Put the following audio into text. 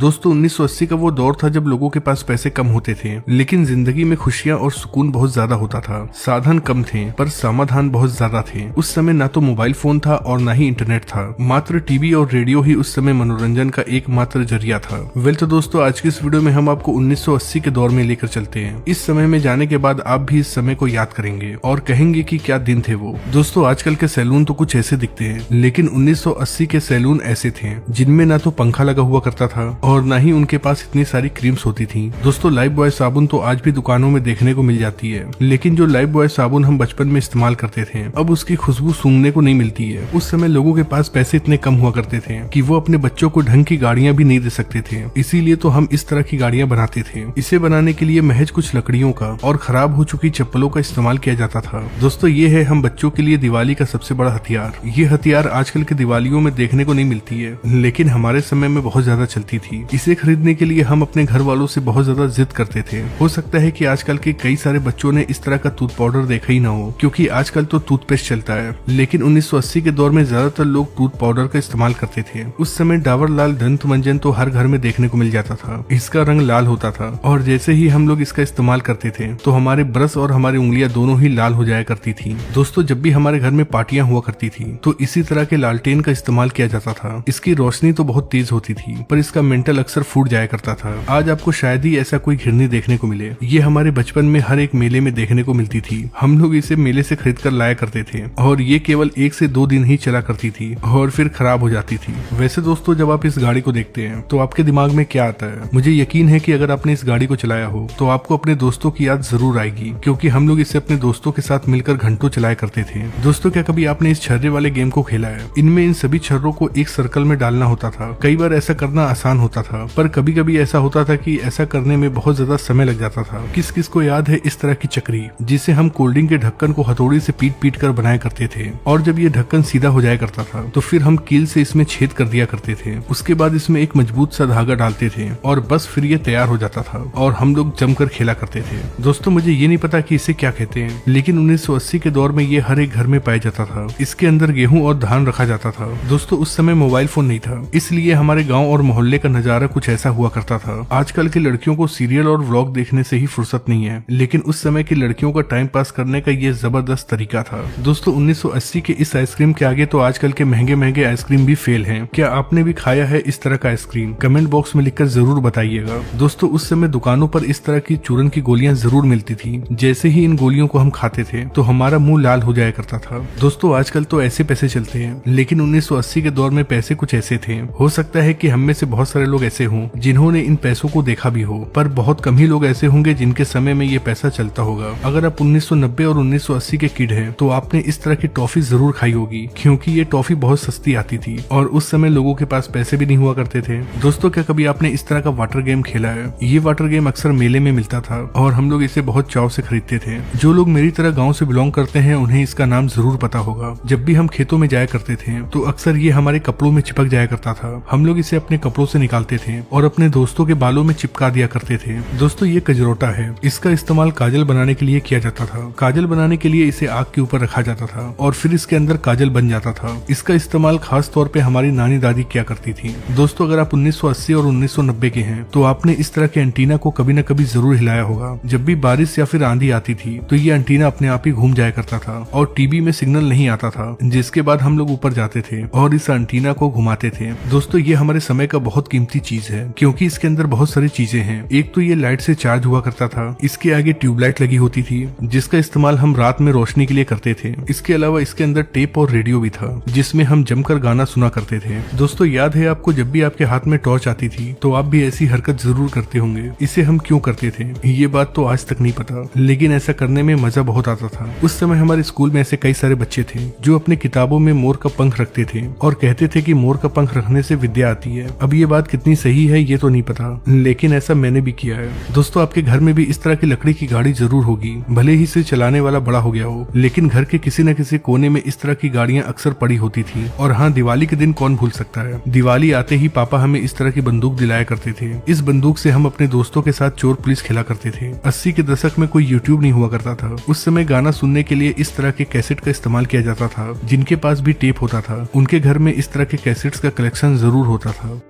दोस्तों 1980 का वो दौर था जब लोगों के पास पैसे कम होते थे, लेकिन जिंदगी में खुशियां और सुकून बहुत ज्यादा होता था। साधन कम थे पर समाधान बहुत ज्यादा थे। उस समय ना तो मोबाइल फोन था और ना ही इंटरनेट था, मात्र टीवी और रेडियो ही उस समय मनोरंजन का एकमात्र जरिया था। वेल तो दोस्तों आज की इस वीडियो में हम आपको 1980 के दौर में लेकर चलते हैं। इस समय में जाने के बाद आप भी इस समय को याद करेंगे और कहेंगे कि क्या दिन थे वो। दोस्तों आजकल के सैलून तो कुछ ऐसे दिखते हैं, लेकिन 1980 के सैलून ऐसे थे जिनमें ना तो पंखा लगा हुआ करता था और ना ही उनके पास इतनी सारी क्रीम्स होती थी। दोस्तों लाइफ बॉय साबुन तो आज भी दुकानों में देखने को मिल जाती है, लेकिन जो लाइफ बॉय साबुन हम बचपन में इस्तेमाल करते थे अब उसकी खुशबू सूंघने को नहीं मिलती है। उस समय लोगों के पास पैसे इतने कम हुआ करते थे कि वो अपने बच्चों को ढंग की गाड़ियां भी नहीं दे सकते थे, इसीलिए तो हम इस तरह की गाड़ियां बनाते थे। इसे बनाने के लिए महज कुछ लकड़ियों का और खराब हो चुकी चप्पलों का इस्तेमाल किया जाता था। दोस्तों ये है हम बच्चों के लिए दिवाली का सबसे बड़ा हथियार। ये हथियार आजकल के दिवालियों में देखने को नहीं मिलती है, लेकिन हमारे समय में बहुत ज्यादा चलती थी। इसे खरीदने के लिए हम अपने घर वालों से बहुत ज्यादा जिद करते थे। हो सकता है कि आजकल के कई सारे बच्चों ने इस तरह का टूथ पाउडर देखा ही ना हो, क्योंकि आजकल तो टूथपेस्ट चलता है, लेकिन 1980 के दौर में ज्यादातर लोग टूथ पाउडर का इस्तेमाल करते थे। उस समय डाबर लाल दंत मंजन तो हर घर में देखने को मिल जाता था। इसका रंग लाल होता था और जैसे ही हम लोग इसका इस्तेमाल करते थे तो हमारे ब्रश और हमारी उंगलियां दोनों ही लाल हो जाया करती थी। दोस्तों जब भी हमारे घर में पार्टियां हुआ करती थी तो इसी तरह के लालटेन का इस्तेमाल किया जाता था। इसकी रोशनी तो बहुत तेज होती थी पर इसका मेंटल अक्सर फूट जाया करता था। आज आपको शायद ही ऐसा कोई घिरनी देखने को मिले। ये हमारे बचपन में हर एक मेले में देखने को मिलती थी। हम लोग इसे मेले से खरीद कर लाया करते थे और ये केवल 1 से 2 दिन ही चला करती थी और फिर खराब हो जाती थी। वैसे दोस्तों जब आप इस गाड़ी को देखते हैं तो आपके दिमाग में क्या आता है? मुझे यकीन है कि अगर आपने इस गाड़ी को चलाया हो तो आपको अपने दोस्तों की याद जरूर आएगी, क्योंकि हम लोग इसे अपने दोस्तों के साथ मिलकर घंटों चलाया करते थे। दोस्तों क्या कभी आपने इस छर्रे वाले गेम को खेला है? इनमें इन सभी छर्रों को एक सर्कल में डालना होता था। कई बार ऐसा करना आसान होता था पर कभी कभी ऐसा होता था कि ऐसा करने में बहुत ज्यादा समय लग जाता था। किस किस को याद है इस तरह की चक्री जिसे हम कोल्ड ड्रिंक के ढक्कन को हथौड़ी से पीट पीट कर बनाया करते थे, और जब ये ढक्कन सीधा हो जाया करता था तो फिर हम कील से इसमें छेद कर दिया करते थे। उसके बाद इसमें एक मजबूत सा धागा डालते थे और बस फिर ये तैयार हो जाता था और हम लोग जमकर खेला करते थे। दोस्तों मुझे ये नहीं पता कि इसे क्या कहते हैं, लेकिन 1980 के दौर में ये हर एक घर में पाया जाता था। इसके अंदर गेहूं और धान रखा जाता था। दोस्तों उस समय मोबाइल फोन नहीं था, इसलिए हमारे गांव और मोहल्ले का नजारा कुछ ऐसा हुआ करता था। आजकल की लड़कियों को सीरियल और व्लॉग देखने से ही फुर्सत नहीं है, लेकिन उस समय की लड़कियों का टाइम पास करने का ये जबरदस्त तरीका था। दोस्तों 1980 के इस आइसक्रीम के आगे तो आजकल के महंगे महंगे आइसक्रीम भी फेल हैं। क्या आपने भी खाया है इस तरह का आइसक्रीम? कमेंट बॉक्स में लिखकर जरूर बताइएगा। दोस्तों उस समय दुकानों पर इस तरह की चूरन की गोलियां जरूर मिलती थी। जैसे ही इन गोलियों को हम खाते थे तो हमारा मुंह लाल हो जाया करता था। दोस्तों आजकल तो ऐसे पैसे चलते हैं, लेकिन 1980 के दौर में पैसे कुछ ऐसे थे। हो सकता है कि हम में से बहुत सारे लोग ऐसे हों जिन्होंने इन पैसों को देखा भी हो, पर बहुत कम ही लोग ऐसे होंगे जिनके समय में ये पैसा चलता होगा। अगर आप 1990 और 1980 के किड हैं तो आपने इस तरह की टॉफी जरूर खाई होगी, क्योंकि ये टॉफी बहुत सस्ती आती थी और उस समय लोगों के पास पैसे भी नहीं हुआ करते थे। दोस्तों क्या कभी आपने इस तरह का वाटर गेम खेला है? ये वाटर गेम अक्सर मेले में मिलता था और हम लोग इसे बहुत चाव से खरीदते थे। जो लोग मेरी तरह गाँव से बिलोंग करते हैं उन्हें इसका नाम जरूर पता होगा। जब भी हम खेतों में जाया करते थे तो अक्सर ये हमारे कपड़ों में चिपक जाया करता था। हम लोग इसे अपने कपड़ों से निकालते थे और अपने दोस्तों के बालों में चिपका दिया करते थे। दोस्तों ये कजरोटा है। इसका इस्तेमाल काजल बनाने के लिए किया जाता था। काजल बनाने के लिए इसे आग के ऊपर रखा जाता था और फिर इसके अंदर काजल बन जाता था। इसका इस्तेमाल खास तौर पे हमारी नानी दादी किया करती थी। दोस्तों अगर आप 1980 और 1990 के हैं तो आपने इस तरह के एंटीना को कभी न कभी जरूर हिलाया होगा। जब भी बारिश या फिर आंधी आती थी तो ये एंटीना अपने आप ही घूम जाया करता था और टीवी में सिग्नल नहीं आता था, जिसके बाद हम लोग ऊपर जाते थे और इस एंटीना को घुमाते थे। दोस्तों ये हमारे समय का बहुत कीमती चीज है, क्योंकि इसके अंदर बहुत सारी चीजें हैं। एक तो ये लाइट से चार्ज हुआ करता था। इसके आगे ट्यूबलाइट लगी होती थी जिसका इस्तेमाल हम रात में रोशनी के लिए करते थे। इसके अलावा इसके अंदर टेप और रेडियो भी था जिसमें हम जमकर गाना सुना करते थे। दोस्तों याद है आपको जब भी आपके हाथ में टॉर्च आती थी तो आप भी ऐसी हरकत जरूर करते होंगे। इसे हम क्यों करते थे ये बात तो आज तक नहीं पता, लेकिन ऐसा करने में मजा बहुत आता था। उस समय हमारे स्कूल में ऐसे कई सारे बच्चे थे जो अपनी किताबों में मोर का पंख रखते थे और कहते थे कि मोर का पंख रखने से विद्या आती है। अब ये बात कितनी सही है ये तो नहीं पता, लेकिन ऐसा मैंने भी किया है। दोस्तों आपके घर में भी इस तरह की लकड़ी की गाड़ी जरूर होगी, भले ही इसे चलाने वाला बड़ा हो गया हो, लेकिन घर के किसी न किसी कोने में इस तरह की गाड़ियां अक्सर पड़ी होती थी। और हाँ, दिवाली के दिन कौन भूल सकता है, दिवाली आते ही पापा हमें इस तरह की बंदूक दिलाया करते थे। इस बंदूक से हम अपने दोस्तों के साथ चोर पुलिस खेला करते थे। 80 के दशक में कोई यूट्यूब नहीं हुआ करता था। उस समय गाना सुनने के लिए इस तरह के कैसेट का इस्तेमाल किया जाता था। जिनके पास भी टेप होता था उनके घर में इस तरह के कैसेट्स का कलेक्शन जरूर होता था।